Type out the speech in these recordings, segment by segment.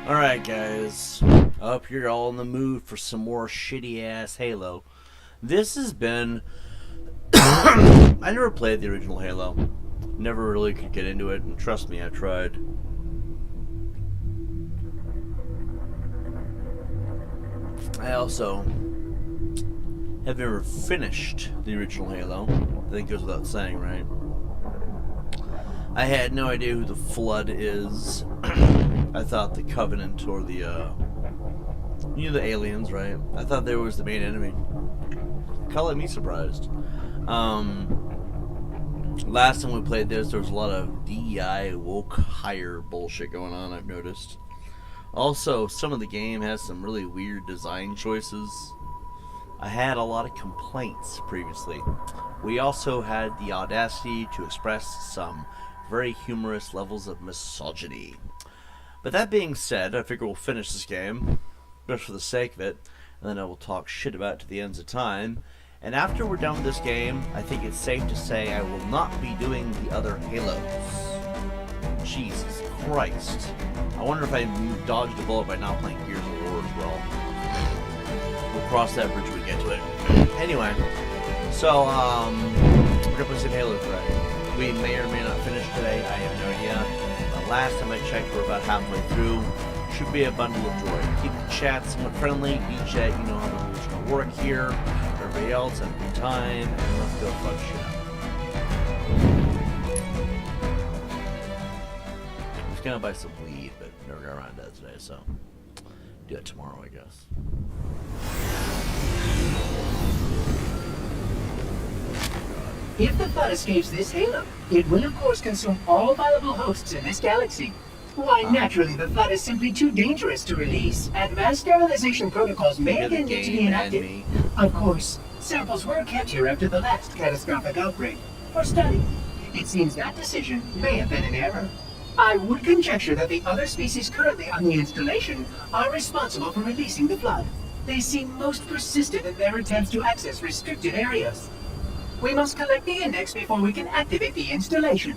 Alright guys, hope you're all in the mood for some more shitty ass Halo. This has been... I never played the original Halo. Never really could get into it, and trust me, I tried. I also have never finished the original Halo. I think it goes without saying, right? I had no idea who the Flood is. I thought the Covenant or the, you know, the aliens, right? I thought they was the main enemy. Call me surprised. Last time we played this, there was a lot of DEI woke higher bullshit going on, I've noticed. Also, some of the game has some really weird design choices. I had a lot of complaints previously. We also had the audacity to express some very humorous levels of misogyny. But that being said, I figure we'll finish this game, just for the sake of it, and then I will talk shit about it to the ends of time. And after we're done with this game, I think it's safe to say I will not be doing the other Halos. Jesus Christ. I wonder if I dodged a bullet by not playing Gears of War as well. We'll cross that bridge when we get to it. Anyway, so, we're gonna play some Halo today. We may or may not finish today, I have no idea. But last time I checked, we're about halfway through. Should be a bundle of joy. Keep the chat somewhat friendly. Each chat, you know how the rules are gonna work here. Everybody else, have a good time, and let's go fuck shit up. I was gonna buy some weed, but never got around to that today, so do it tomorrow, I guess. If the Flood escapes this Halo, it will of course consume all viable hosts in this galaxy. Why, naturally, the Flood is simply too dangerous to release. Advanced sterilization protocols may again need to be enacted. Of course, samples were kept here after the last catastrophic outbreak. For study. It seems that decision may have been an error. I would conjecture that the other species currently on the installation are responsible for releasing the Flood. They seem most persistent in their attempts to access restricted areas. We must collect the index before we can activate the installation.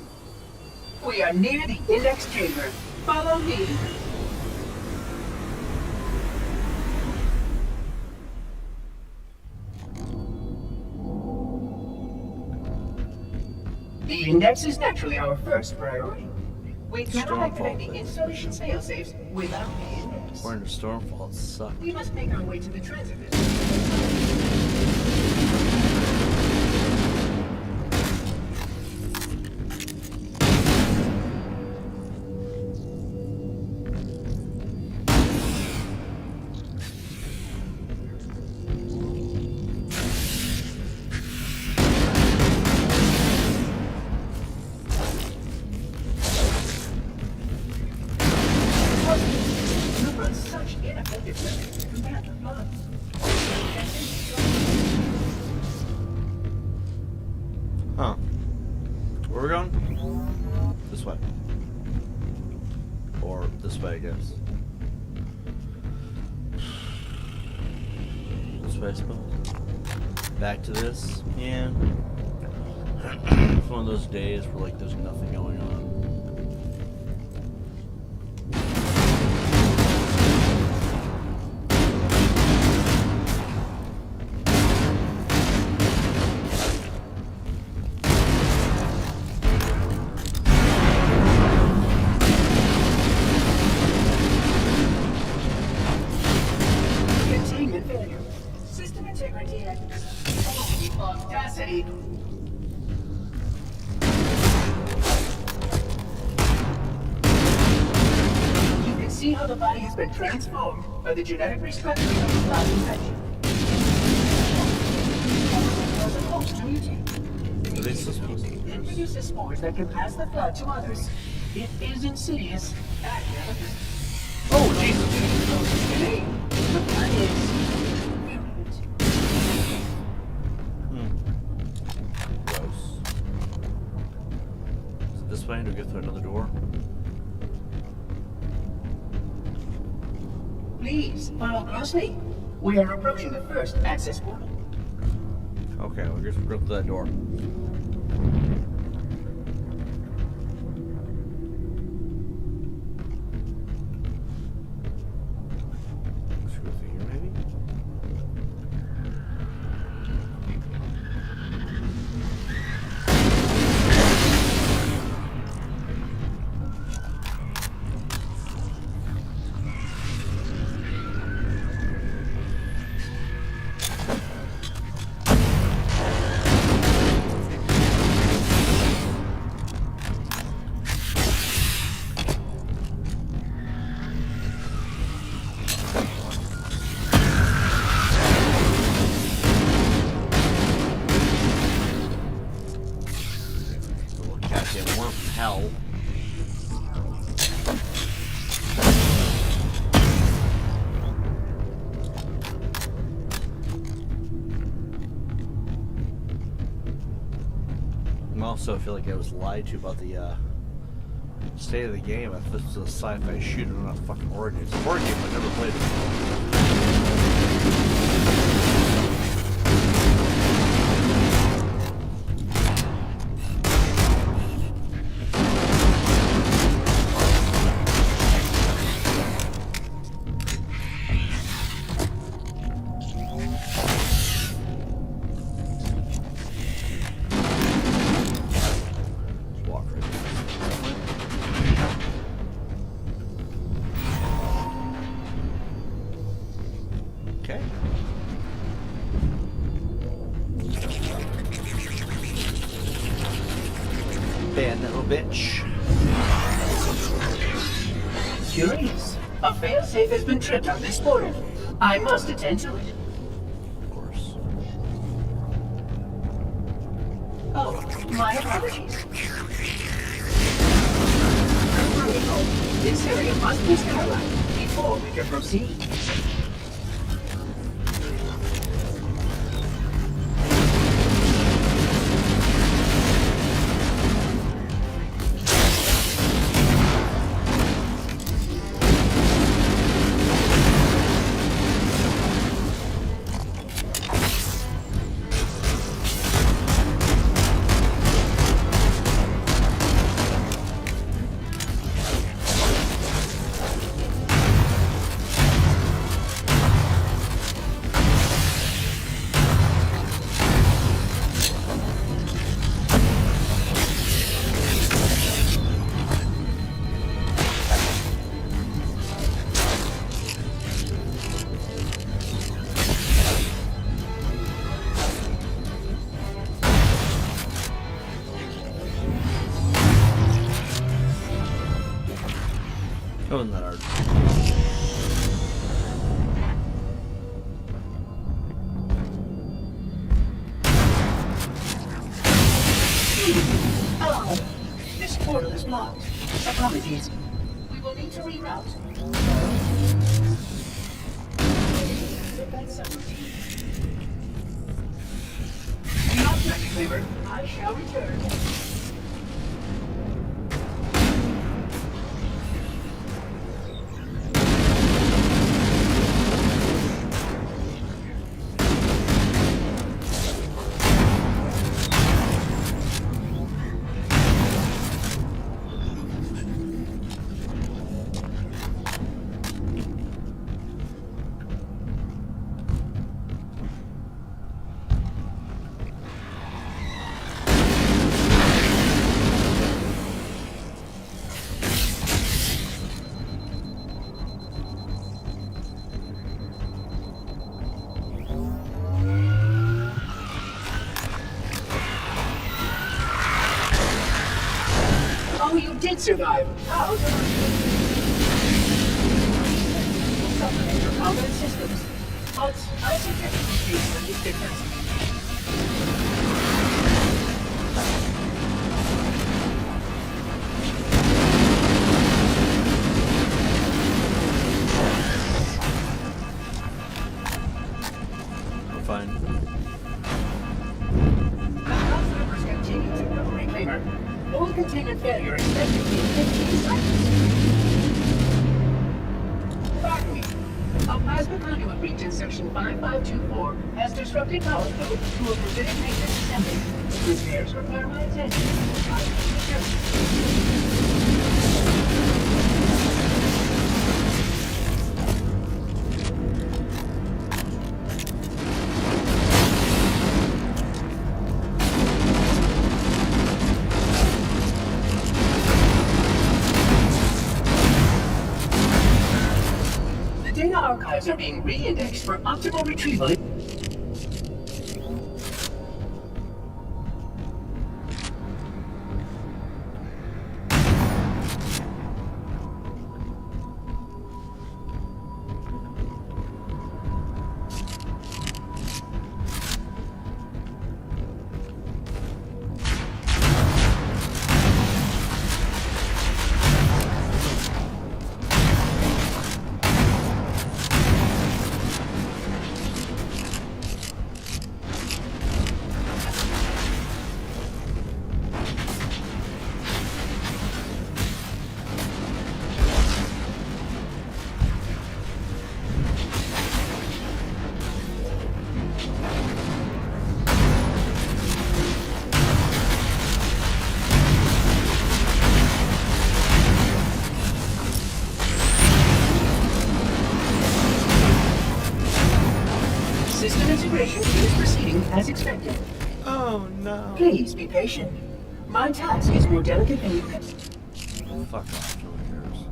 We are near the index chamber. Follow me. The index is naturally our first priority. We cannot activate the installation failsafes without the index. We're in a Stormfall, it sucks. We must make our way to the transit. Huh. Where are we going? This way. Or this way, I guess. This way, I suppose. Back to this? Yeah. It's one of those days where, like, there's nothing going on. Containment failure. System integrity and audacity. You can see how the body has been transformed by the genetic restructuring of the Flood infection. The host mutate. It produces spores that can pass the Flood to others. It is insidious and delicate. Oh, Jesus! The Flood is Gross. Is it this way? Do we go through another door? Please, follow closely. We are approaching the first access portal. Okay, well, I guess we're going through that door. Get more from hell. I also feel like I was lied to about the state of the game. I thought this was a sci-fi shooter, not a fucking horror game. It's a horror game, I've never played it. Curious. A failsafe has been tripped on this portal. I must attend to it. Of course. Oh, my apologies. This area must be sterilized before we can proceed. Oh, not hard. Oh, this portal is blocked. Apologies. We will need to reroute. Not favored. I shall return. Oh, you did survive. How did supplement your combat systems? But I suggest you speak with these difference. We're fine. The house members continue to grow, Reclaimer. All containment failure expected in 15 seconds. Pardon me. A plasma conduit reach in section 5524 has disrupted power flow to a precision maintenance assembly. Repairs require my attention. Data archives are being re-indexed for optimal retrieval. Please be patient. My task is more delicate than you can. Fuck off, nobody cares.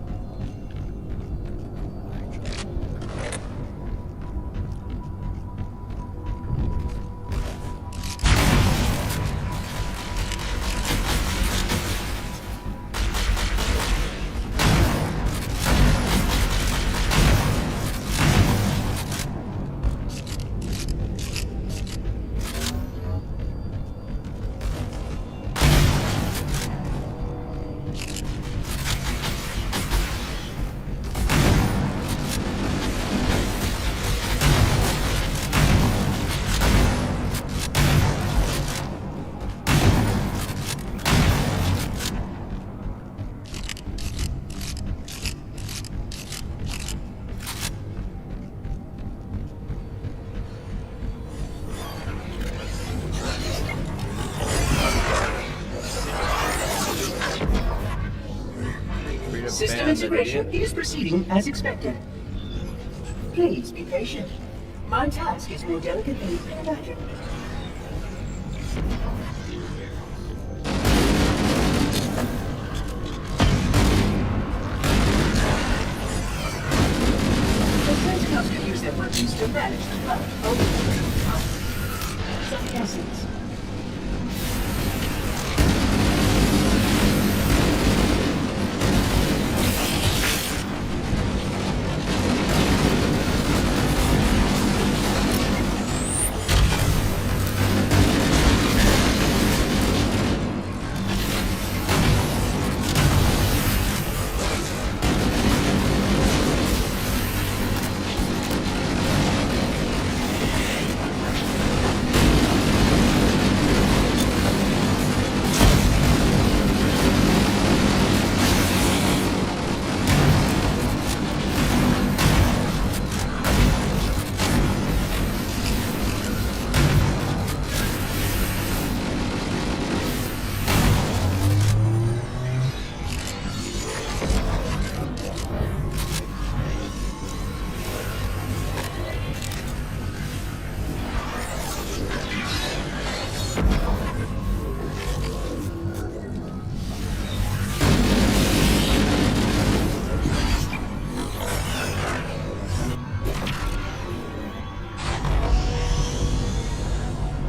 System integration is proceeding as expected. Please be patient. My task is more delicate than you can imagine. The Sentinels can use their weapons to manage the flood over some essence.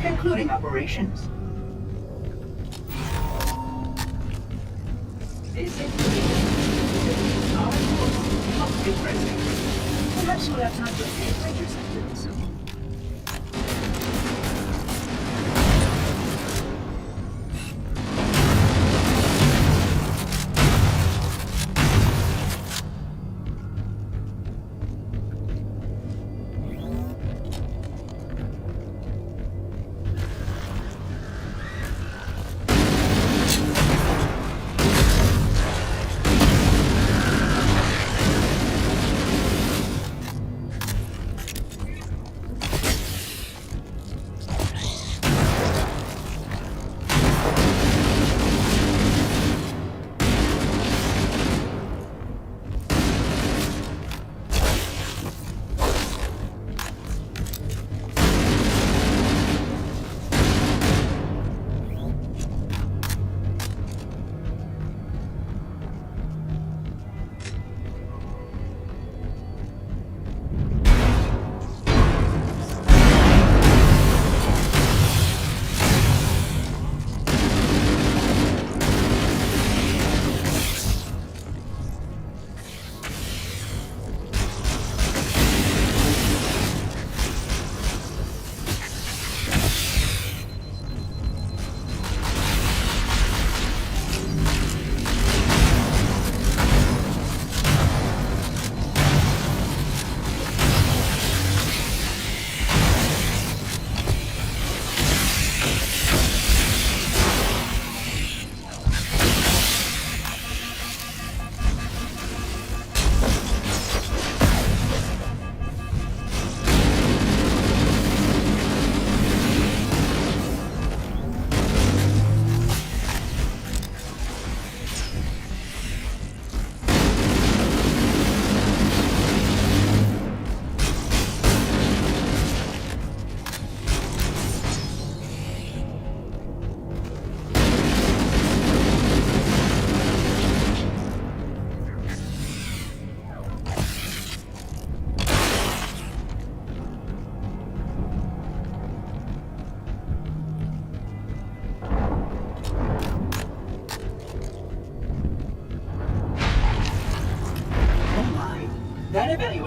Concluding operations. This information must be present. Perhaps you'll have time to read your sentence.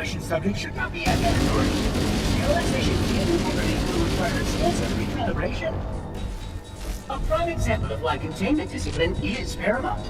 question subject should not be identified. Sterilization via the overlay will require extensive recalibration. A prime example of why containment discipline is paramount.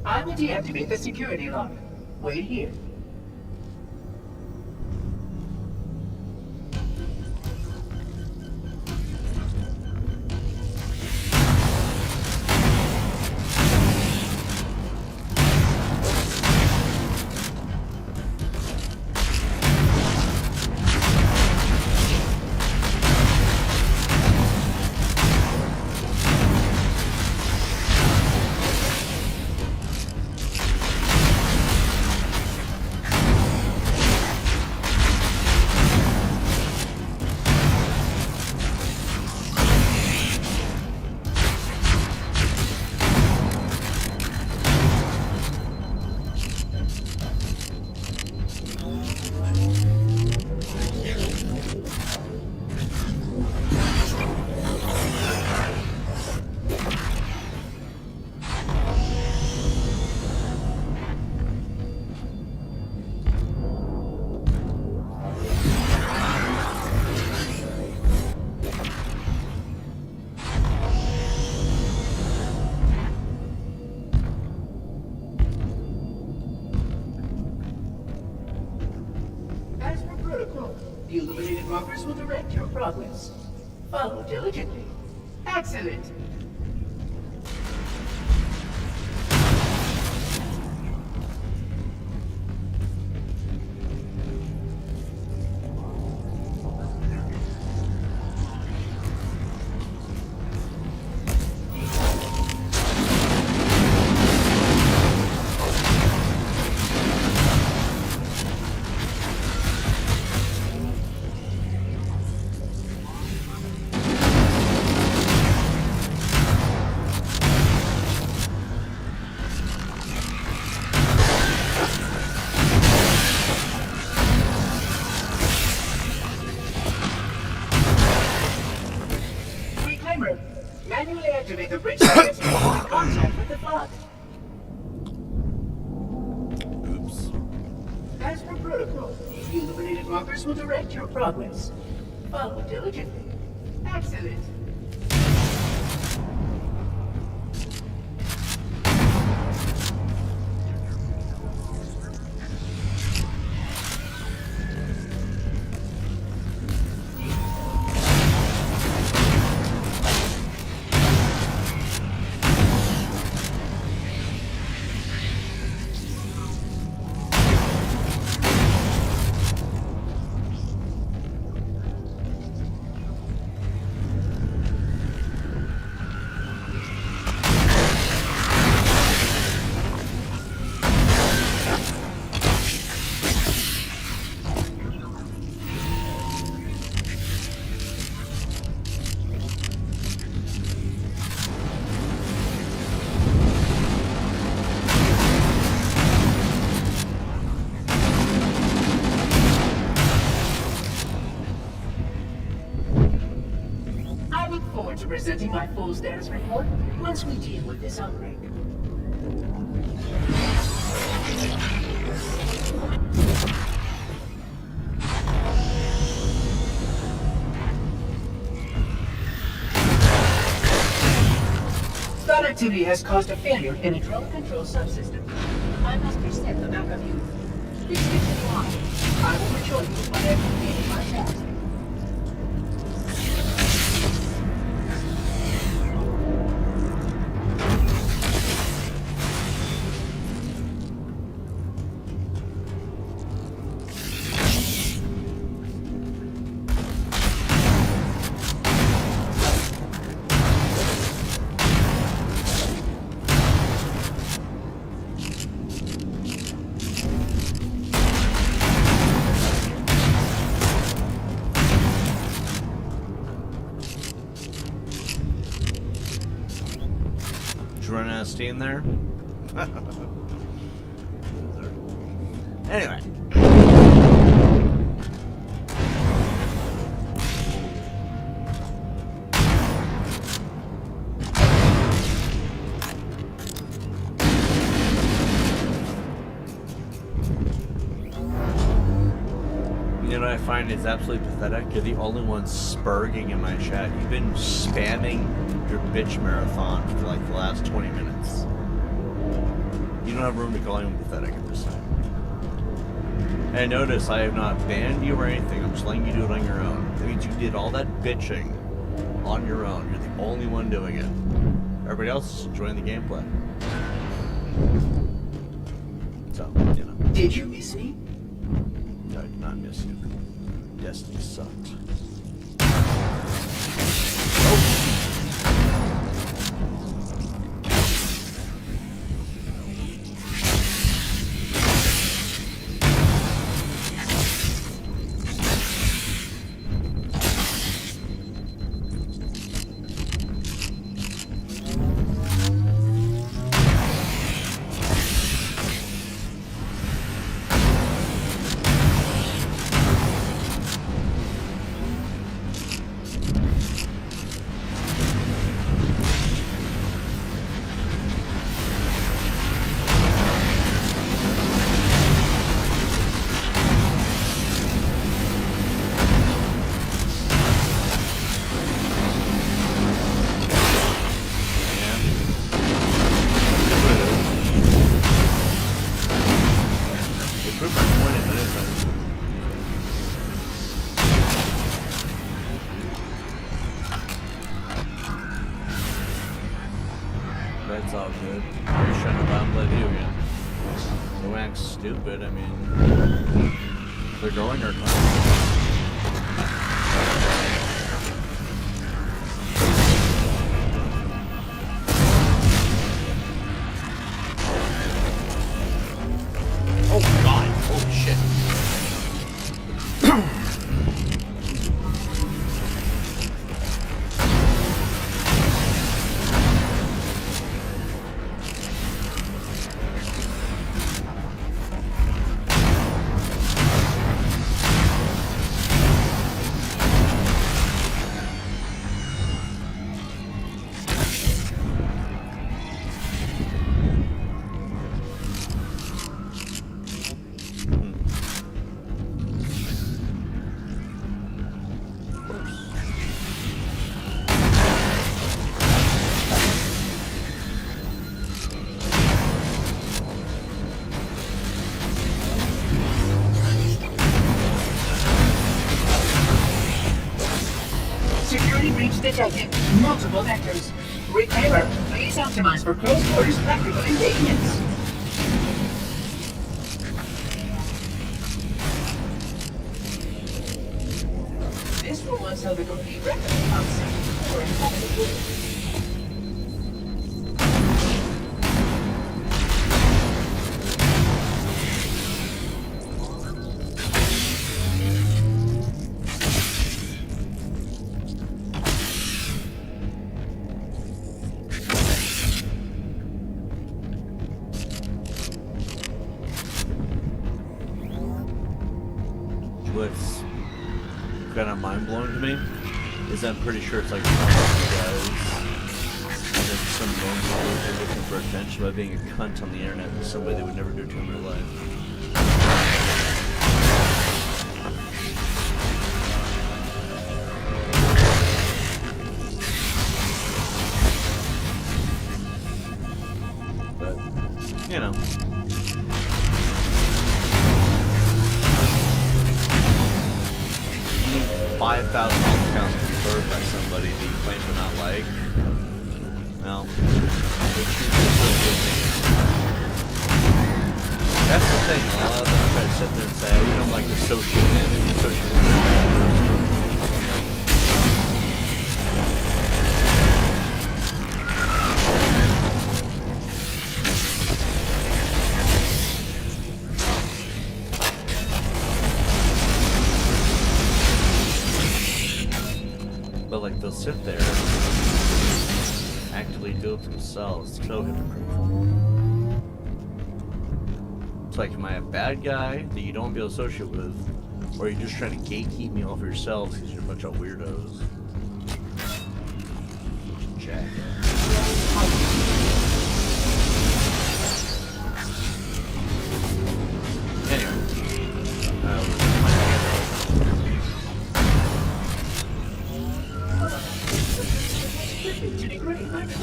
I will deactivate the security lock. Wait here. The illuminated markers will direct your progress. Follow diligently. Excellent. Manually activate the bridge circuits to avoid contact with the flood. Oops. As per protocol, the illuminated markers will direct your progress. Follow diligently. Excellent. presenting my full status report once we deal with this outbreak. Threat activity has caused a failure in a drone control subsystem. I must reset the backup unit. Please continue on. I will rejoin you when I have completed my task. Run out of steam there. Anyway. You know what I find is absolutely pathetic? You're the only one spurging in my chat. You've been spamming your bitch marathon for like the last 20 minutes. You don't have room to call anyone pathetic at this time. And notice I have not banned you or anything. I'm just letting you do it on your own. That means you did all that bitching on your own. You're the only one doing it. Everybody else is enjoying the gameplay. So, you know. Did you miss me? No, I did not miss you. Destiny sucked. That's all good. I'm just trying to download you again. Don't act stupid, I mean... They're going or not? Oh god, holy shit. Detected multiple vectors. Retailer, please optimize for close quarters practical engagements. This will once have a complete record concept for inhabited. What's kind of mind-blowing to me is I'm pretty sure it's like one of you guys. And then some normal are looking for attention by being a cunt on the internet in some way they would never do to in real life. But, you know. 5,000 accounts conferred by somebody that you claim to not like. No. That's the thing. A lot of them try to sit there and say, oh, we don't like the social and the social. But like they'll sit there and actively do it themselves. It's so hypocritical. It's like, am I a bad guy that you don't want to be able to associate with? Or are you just trying to gatekeep me off yourselves because you're a bunch of weirdos? Jack.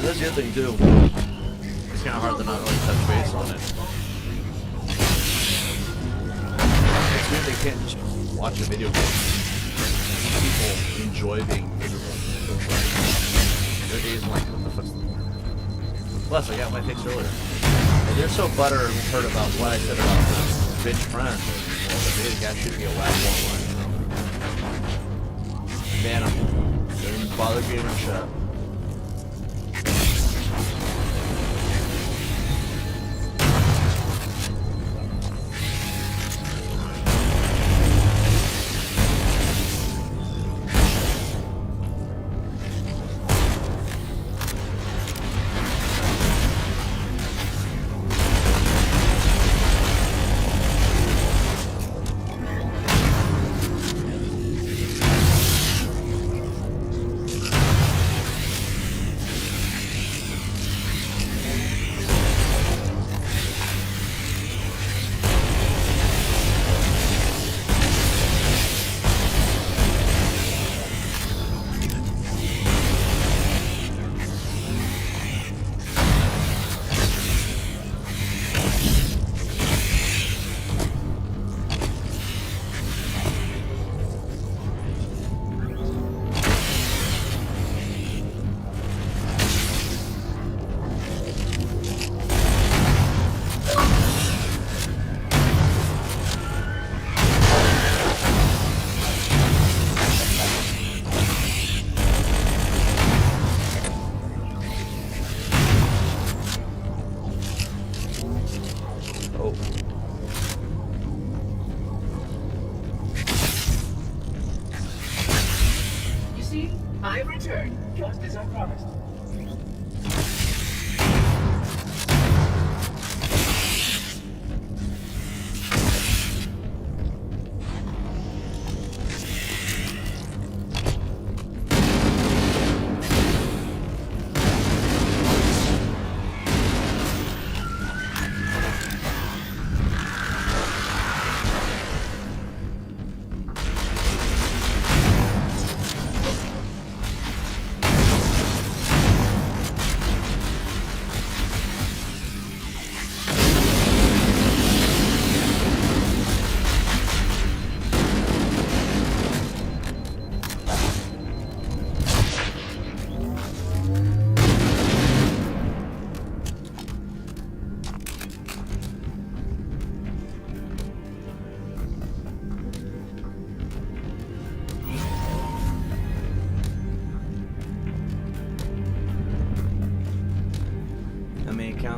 That's the other thing too. It's kind of hard to not really touch base on it. It's weird they can't just watch a video game. People enjoy being miserable. Their days like, what the fuck's... Plus, I got my fix earlier. And they're so butthurt about what I said about this bitch friend. Well, the guy should be a whack one. Man, I'm didn't bother giving him a shot.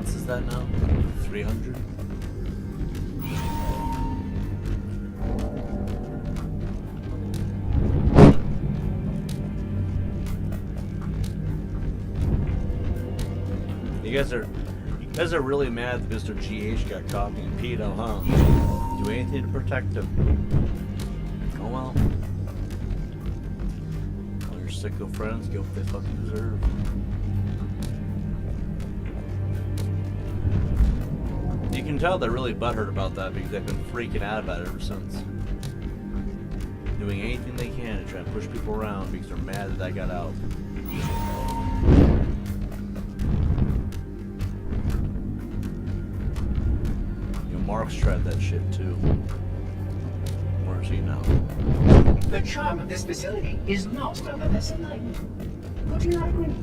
Is that now? 300? You guys are really mad that Mr. GH got copied and pedo, huh? Do anything to protect him. Oh well. Well, you're sicko friends get what they fucking deserve. You can tell they're really butthurt about that because they've been freaking out about it ever since. Doing anything they can to try and push people around because they're mad that I got out. Mark's tried that shit too. Where is he now? The charm of this facility is lost on the lesson line. Would you not agree?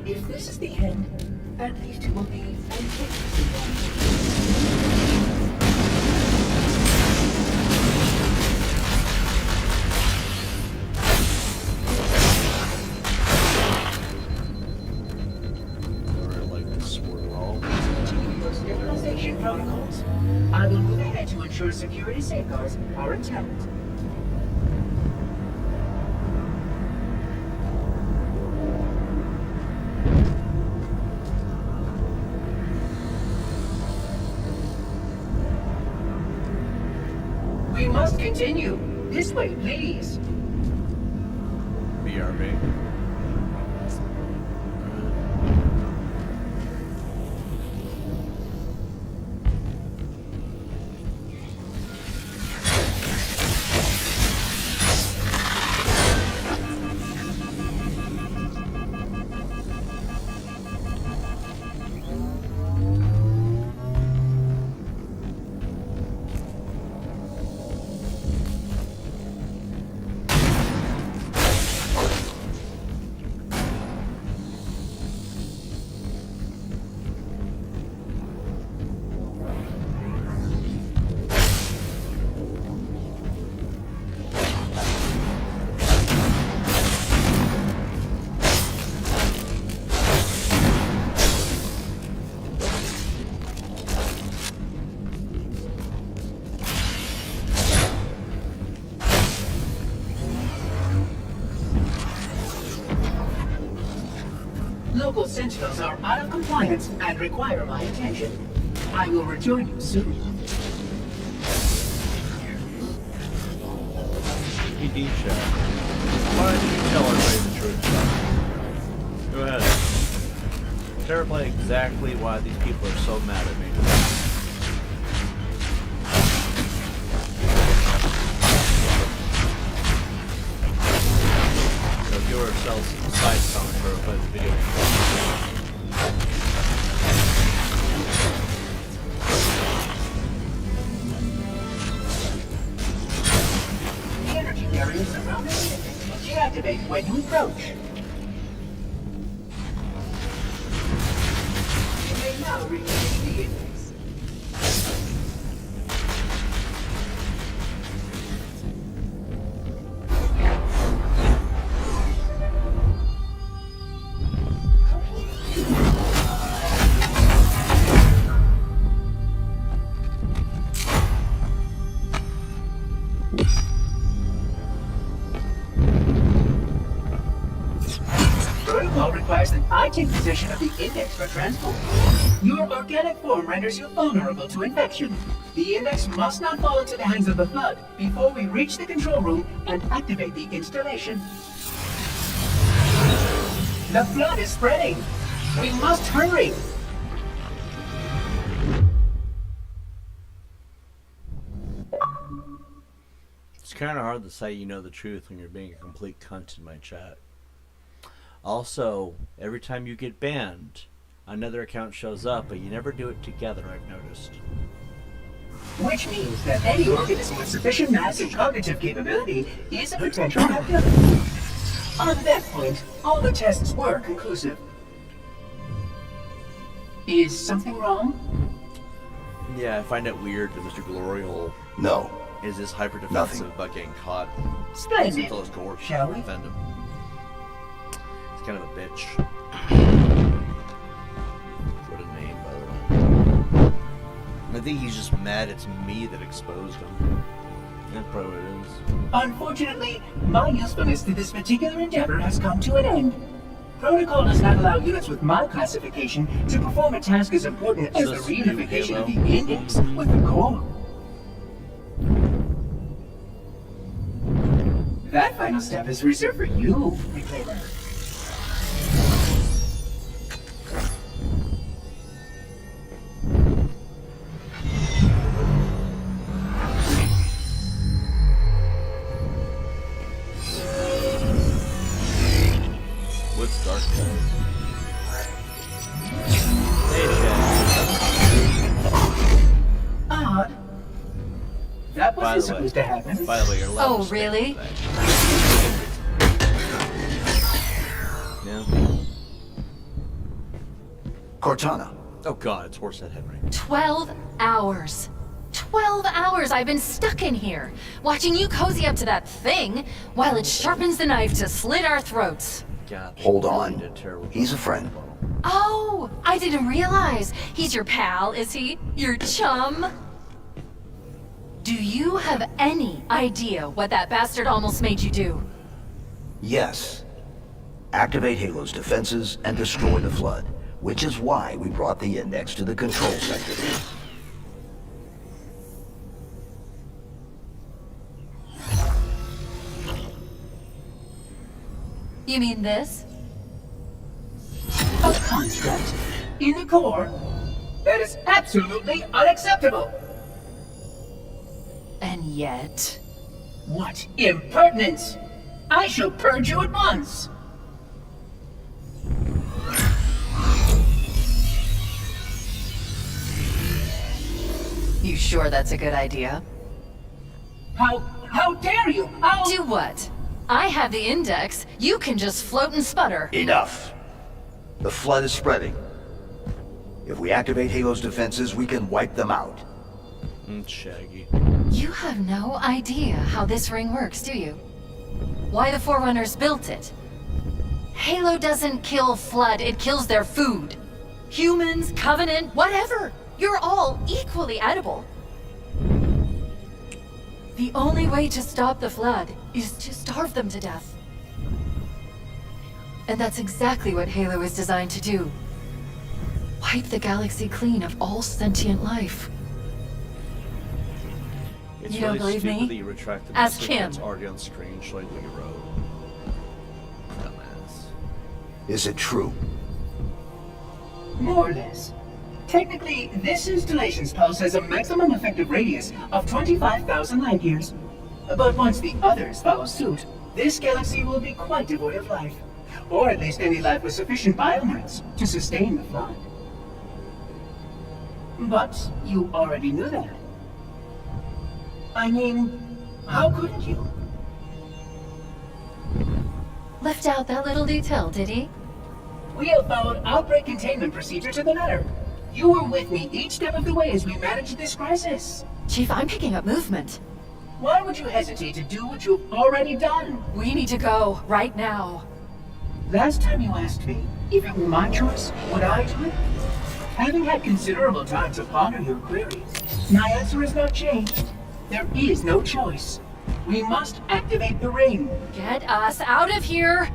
If this is the end, at least it will be an protocols. I will move ahead to ensure security safeguards are intact. We must continue. This way, please. BRB. Local sentinels are out of compliance and require my attention. I will rejoin you soon. PD chat. Why don't you tell everybody the truth? Go ahead. Tell everybody exactly why these people are so mad at me. So give ourselves some side comments for everybody the video. The energy barriers around the city will deactivate when you approach. You may now reach the index. Protocol requires that I take possession of the index for transport. Your organic form renders you vulnerable to infection. The index must not fall into the hands of the Flood before we reach the control room and activate the installation. The Flood is spreading. We must hurry. It's kind of hard to say you know the truth when you're being a complete cunt in my chat. Also, every time you get banned, another account shows up, but you never do it together, I've noticed. Which means that any organism with sufficient mass and cognitive capability is a potential captive. On that point, all the tests were conclusive. Is something wrong? Yeah, I find it weird that Mr. Glory Hole No. is this hyper defensive about getting caught. Splendid. Until his court Shall we? defend him. He's kind of a bitch. What a name, by the way. I think he's just mad it's me that exposed him. That's probably what it is. Unfortunately, my usefulness to this particular endeavor has come to an end. Protocol does not allow units with my classification to perform a task as important as the reunification of the index with the core. That final step is reserved for you, Reclaimer. What's dark guys? Odd. That wasn't supposed to happen. By the way, you're allowed. Oh, really? Yeah. Cortana. Oh god, it's Horsehead Henry. 12 hours. 12 hours I've been stuck in here, watching you cozy up to that thing while it sharpens the knife to slit our throats. God, Hold on. He's a friend. Oh, I didn't realize. He's your pal, is he? Your chum? Do you have any idea what that bastard almost made you do? Yes. Activate Halo's defenses and destroy the Flood, which is why we brought the index to the control sector. You mean this? A construct in the core? That is absolutely unacceptable! And yet... What impertinence! I shall purge you at once! You sure that's a good idea? How dare you! Do what? I have the index. You can just float and sputter. Enough. The Flood is spreading. If we activate Halo's defenses, we can wipe them out. Shaggy. You have no idea how this ring works, do you? Why the Forerunners built it? Halo doesn't kill Flood, it kills their food. Humans, Covenant, whatever. You're all equally edible. The only way to stop the Flood is to starve them to death. And that's exactly what Halo is designed to do. Wipe the galaxy clean of all sentient life. It's You don't really believe stupid me? that you retract the Ask message him. that's already on screen showing what you wrote. Dumbass. Is it true? More or less. Technically, this installation's pulse has a maximum effective radius of 25,000 light years. But once the others follow suit, this galaxy will be quite devoid of life. Or at least any life with sufficient biomass to sustain the Flood. But you already knew that. I mean, how couldn't you? Left out that little detail, did he? We have followed outbreak containment procedure to the letter. You were with me each step of the way as we managed this crisis. Chief, I'm picking up movement. Why would you hesitate to do what you've already done? We need to go, right now. Last time you asked me if it were my choice, would I do it? Having had considerable time to ponder your query, my answer has not changed. There is no choice. We must activate the ring. Get us out of here!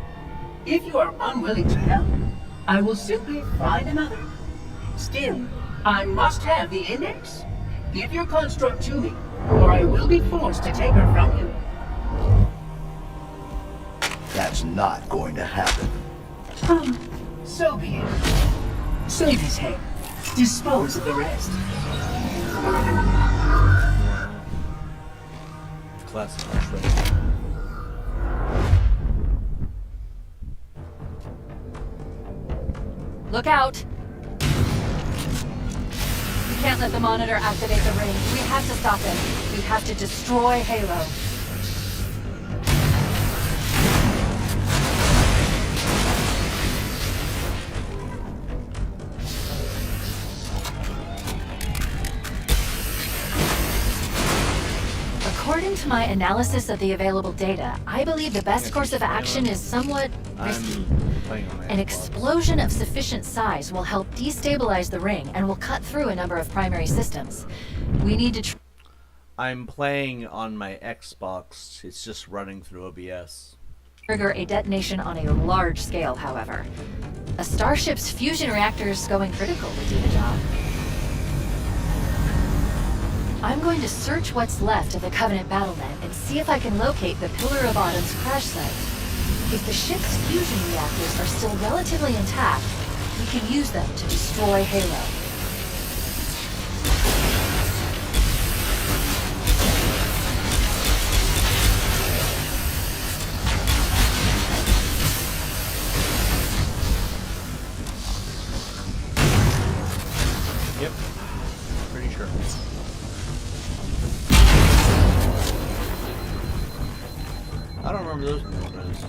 If you are unwilling to help, I will simply find another. Still, I must have the index. Give your construct to me, or I will be forced to take her from you. That's not going to happen. So be it. Save his head. Dispose of the rest. Classic trade. Look out! We can't let the monitor activate the ring. We have to stop him. We have to destroy Halo. According to my analysis of the available data, I believe the best course of action is somewhat risky. An explosion of sufficient size will help destabilize the ring and will cut through a number of primary systems. We need to I'm playing on my Xbox. It's just running through OBS. Trigger a detonation on a large scale, however. A starship's fusion reactors going critical would do the job. I'm going to search what's left of the Covenant battlenet and see if I can locate the Pillar of Autumn's crash site. If the ship's fusion reactors are still relatively intact, we can use them to destroy Halo. Yep. Pretty sure. I don't remember those moments.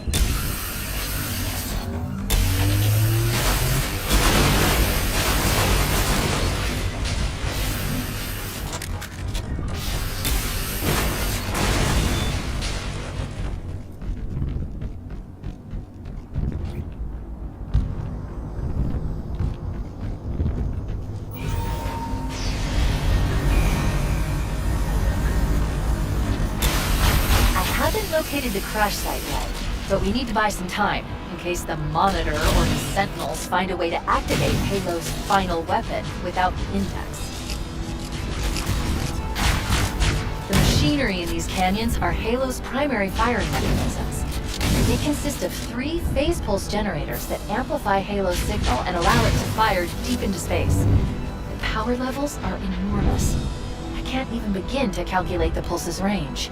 Located the crash site yet, but we need to buy some time in case the Monitor or the Sentinels find a way to activate Halo's final weapon without the index. The machinery in these canyons are Halo's primary firing mechanisms. They consist of 3 phase pulse generators that amplify Halo's signal and allow it to fire deep into space. The power levels are enormous. I can't even begin to calculate the pulse's range.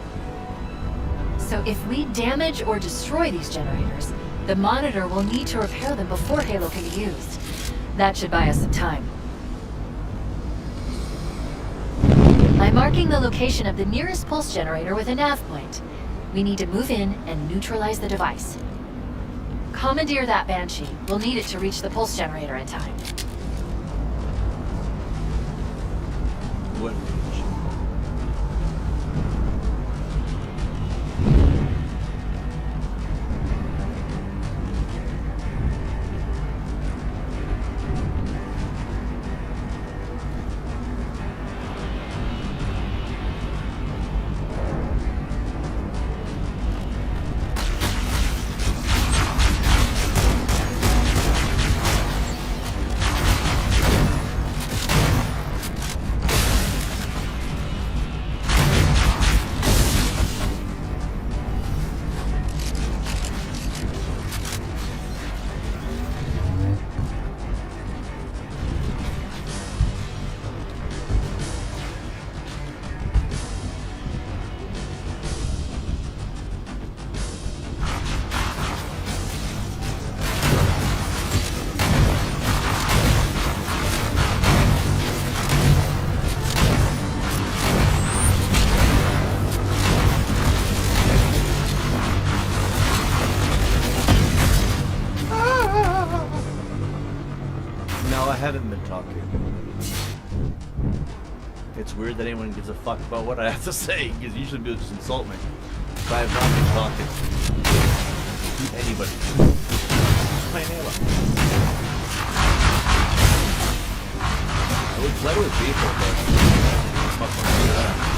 So if we damage or destroy these generators, the Monitor will need to repair them before Halo can be used. That should buy us some time. I'm marking the location of the nearest pulse generator with a nav point. We need to move in and neutralize the device. Commandeer that Banshee. We'll need it to reach the pulse generator in time. What? haven't been talking. It's weird that anyone gives a fuck about what I have to say, because usually people just insult me. But I have not been talking to anybody. Playing Halo. I would play with people, but fuck that.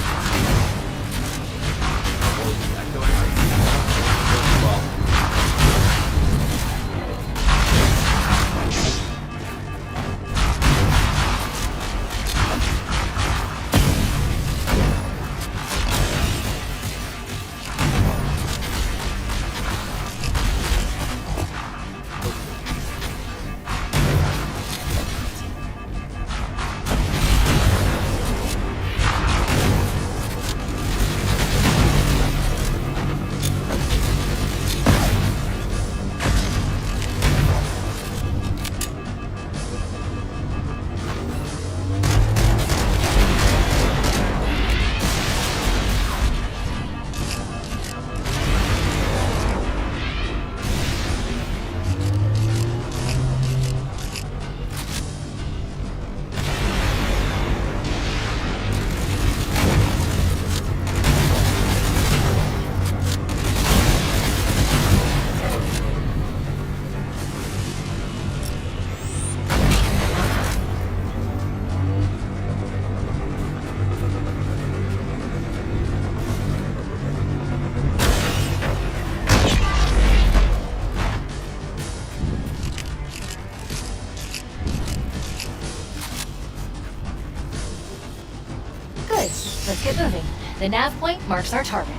Let's get moving. The nav point marks our target.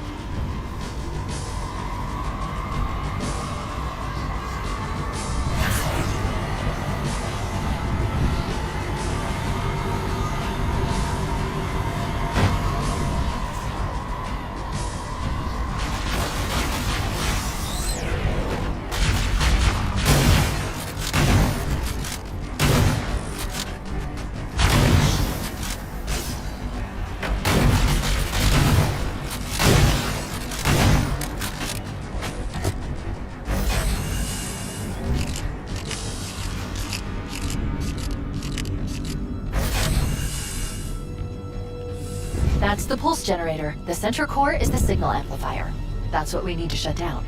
That's the pulse generator. The center core is the signal amplifier. That's what we need to shut down.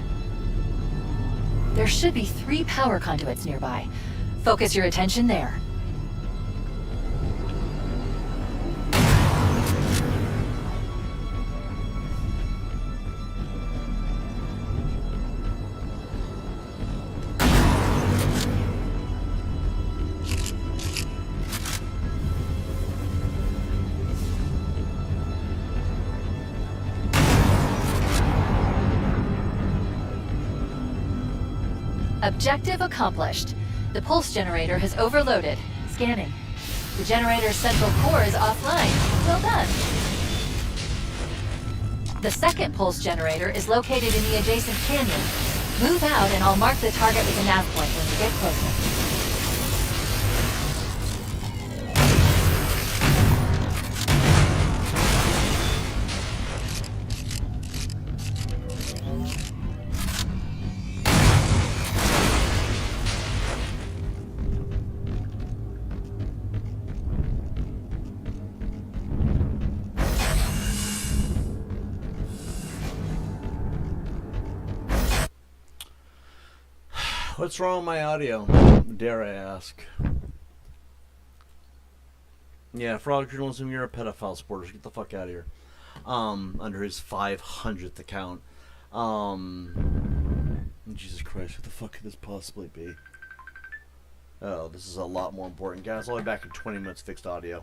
There should be 3 power conduits nearby. Focus your attention there. Objective accomplished. The pulse generator has overloaded. Scanning. The generator's central core is offline. Well done. The second pulse generator is located in the adjacent canyon. Move out and I'll mark the target with a nav point when we get closer. What's wrong with my audio? Dare I ask? Yeah, Frog Journalism, you're a pedophile supporter. Get the fuck out of here. Under his 500th account. Jesus Christ, what the fuck could this possibly be? Oh, this is a lot more important. Guys, I'll be back in 20 minutes, fixed audio.